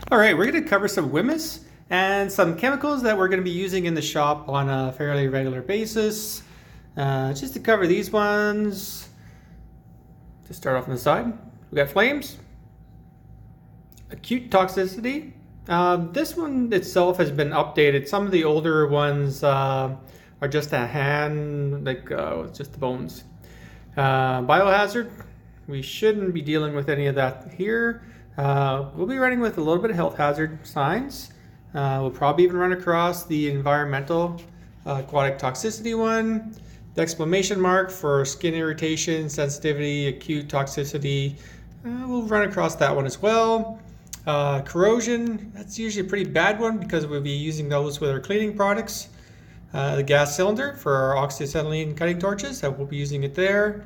All right, we're going to cover some whims and some chemicals that we're going to be using in the shop on a fairly regular basis. Just to cover these ones, to start off on the side, we got flames, acute toxicity. This one itself has been updated. Some of the older ones are just a hand, just the bones. Biohazard, we shouldn't be dealing with any of that here. We'll be running with a little bit of health hazard signs. We'll probably even run across the environmental aquatic toxicity one, the exclamation mark for skin irritation, sensitivity, acute toxicity. We'll run across that one as well. Corrosion, that's usually a pretty bad one because we'll be using those with our cleaning products. The gas cylinder for our oxyacetylene cutting torches, that we'll be using it there.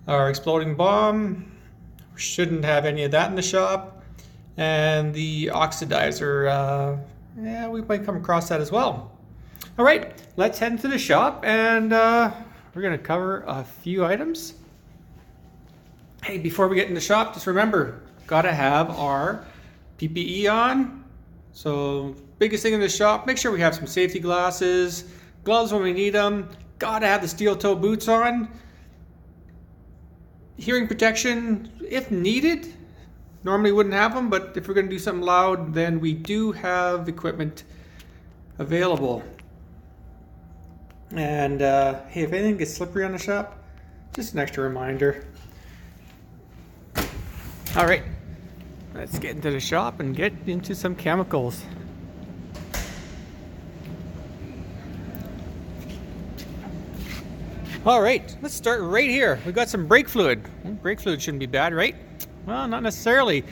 Our exploding bomb, we shouldn't have any of that in the shop. And the oxidizer, yeah, we might come across that as well. All right, let's head into the shop and we're gonna cover a few items. Hey, before we get in the shop, just remember, gotta have our PPE on. So biggest thing in the shop, make sure we have some safety glasses, gloves when we need them, gotta have the steel toe boots on. Hearing protection, if needed. Normally wouldn't have them, but if we're going to do something loud, then we do have equipment available. And hey, if anything gets slippery on the shop, just an extra reminder. All right, let's get into the shop and get into some chemicals. All right, let's start right here. We've got some brake fluid. Brake fluid shouldn't be bad, right? Well, not necessarily.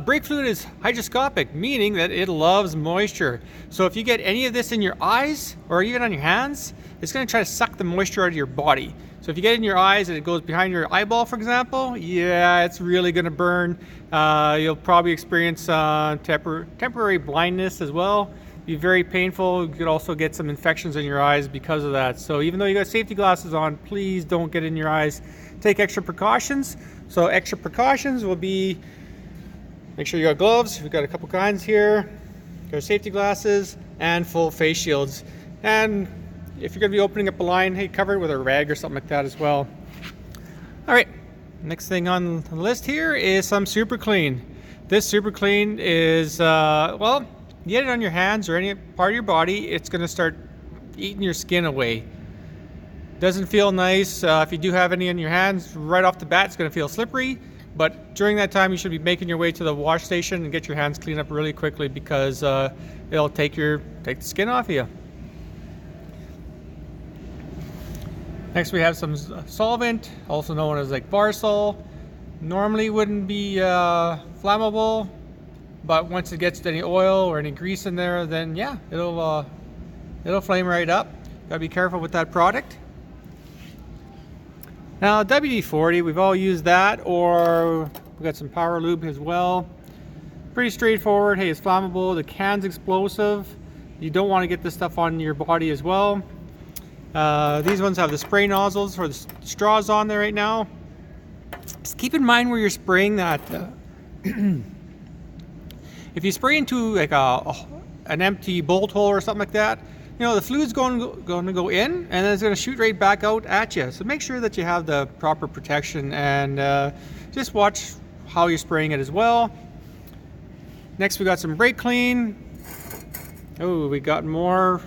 Brake fluid is hygroscopic, meaning that it loves moisture. So if you get any of this in your eyes or even on your hands, it's going to try to suck the moisture out of your body. So if you get it in your eyes and it goes behind your eyeball, for example, yeah, it's really going to burn. You'll probably experience temporary blindness as well. Be very painful. You could also get some infections in your eyes because of that. So even though you got safety glasses on, please don't get in your eyes. Take extra precautions. So extra precautions will be, make sure you got gloves. We've got a couple kinds here. Got safety glasses and full face shields. And if you're going to be opening up a line, hey, cover it with a rag or something like that as well. All right, next thing on the list here is some Super Clean. This Super Clean is, well, you get it on your hands or any part of your body, it's going to start eating your skin away. Doesn't feel nice. If you do have any in your hands, right off the bat, it's going to feel slippery. But during that time, you should be making your way to the wash station and get your hands cleaned up really quickly because it'll take the skin off of you. Next, we have some solvent, also known as like Varsol. Normally wouldn't be flammable, but once it gets any oil or any grease in there, then yeah, it'll flame right up. Gotta be careful with that product. Now WD-40, we've all used that, or we've got some power lube as well. Pretty straightforward. Hey, it's flammable. The can's explosive. You don't want to get this stuff on your body as well. These ones have the spray nozzles for the straws on there right now. Just keep in mind where you're spraying that. If you spray into like an empty bolt hole or something like that, you know, the fluid's going to go in and then it's going to shoot right back out at you. So make sure that you have the proper protection and just watch how you're spraying it as well. Next, we got some brake clean. Oh, we got more.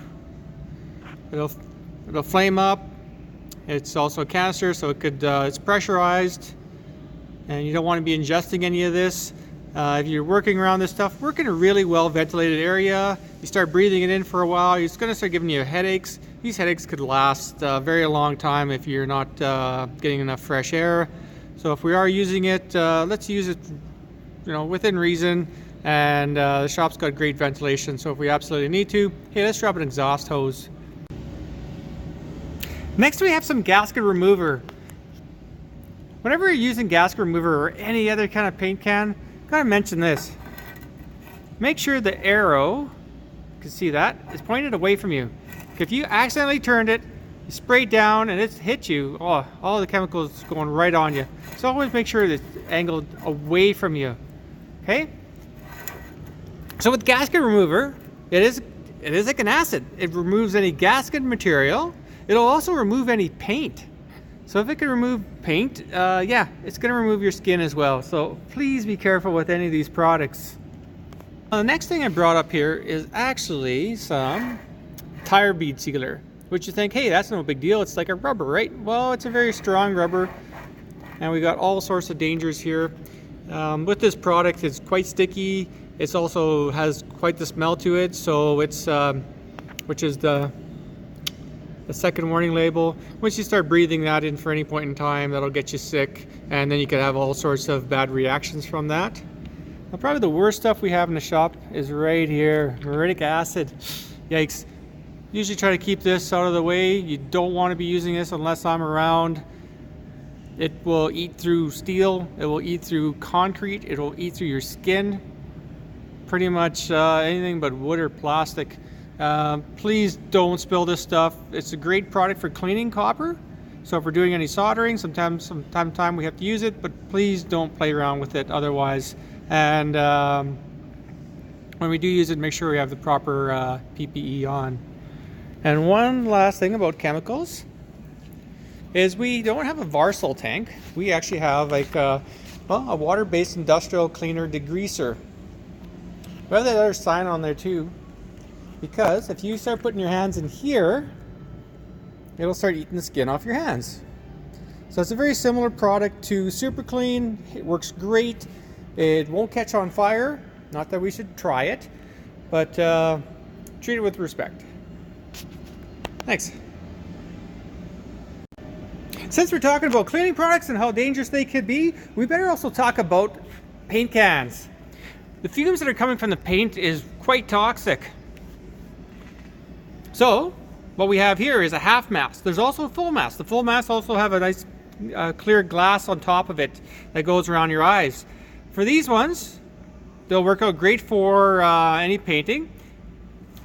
It'll flame up. It's also a canister, so it could it's pressurized, and you don't want to be ingesting any of this. If you're working around this stuff, work in a really well ventilated area. You start breathing it in for a while, it's going to start giving you headaches. These headaches could last a very long time if you're not getting enough fresh air. So if we are using it, let's use it, you know, within reason. And the shop's got great ventilation, so if we absolutely need to, hey, let's drop an exhaust hose. Next, we have some gasket remover. Whenever you're using gasket remover or any other kind of paint can, gotta mention this. Make sure the arrow, you can see that, is pointed away from you. If you accidentally turned it, you spray down and it's hit you, oh, all the chemicals going right on you. So always make sure that it's angled away from you, okay? So with gasket remover, it is like an acid. It removes any gasket material. It'll also remove any paint. So if it can remove paint, yeah, it's going to remove your skin as well. So please be careful with any of these products. The next thing I brought up here is actually some tire bead sealer, which you think, hey, that's no big deal. It's like a rubber, right? Well, it's a very strong rubber, and we got all sorts of dangers here. With this product, it's quite sticky. It also has quite the smell to it. So it's, which is the second warning label. Once you start breathing that in for any point in time, that'll get you sick, and then you could have all sorts of bad reactions from that. Now, probably the worst stuff we have in the shop is right here, muriatic acid. Yikes. Usually try to keep this out of the way. You don't want to be using this unless I'm around. It will eat through steel, it will eat through concrete, it will eat through your skin. Pretty much anything but wood or plastic. Please don't spill this stuff. It's a great product for cleaning copper. So if we're doing any soldering, from time to time we have to use it, but please don't play around with it otherwise. And when we do use it, make sure we have the proper PPE on. And one last thing about chemicals is we don't have a Varsol tank. We actually have like a water-based industrial cleaner degreaser. We have that other sign on there too, because if you start putting your hands in here, it'll start eating the skin off your hands. So it's a very similar product to Super Clean. It works great. It won't catch on fire. Not that we should try it, but treat it with respect. Thanks. Since we're talking about cleaning products and how dangerous they could be, we better also talk about paint cans. The fumes that are coming from the paint is quite toxic. So what we have here is a half mask. There's also a full mask. The full masks also have a nice clear glass on top of it that goes around your eyes. For these ones, they'll work out great for any painting.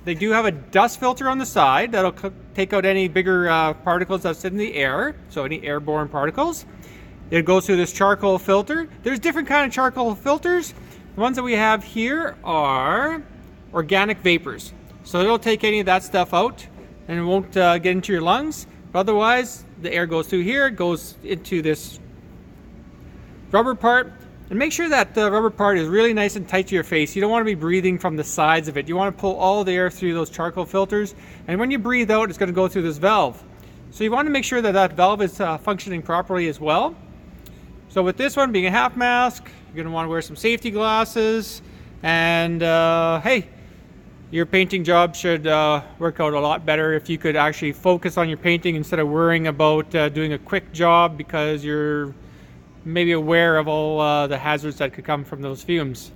They do have a dust filter on the side that'll take out any bigger particles that sit in the air, so any airborne particles. It goes through this charcoal filter. There's different kind of charcoal filters. The ones that we have here are organic vapors. So it'll take any of that stuff out and it won't get into your lungs. But otherwise, the air goes through here, it goes into this rubber part. And make sure that the rubber part is really nice and tight to your face. You don't want to be breathing from the sides of it. You want to pull all the air through those charcoal filters. And when you breathe out, it's going to go through this valve. So you want to make sure that that valve is functioning properly as well. So with this one being a half mask, you're going to want to wear some safety glasses. And hey, your painting job should work out a lot better if you could actually focus on your painting instead of worrying about doing a quick job because you're maybe aware of all the hazards that could come from those fumes.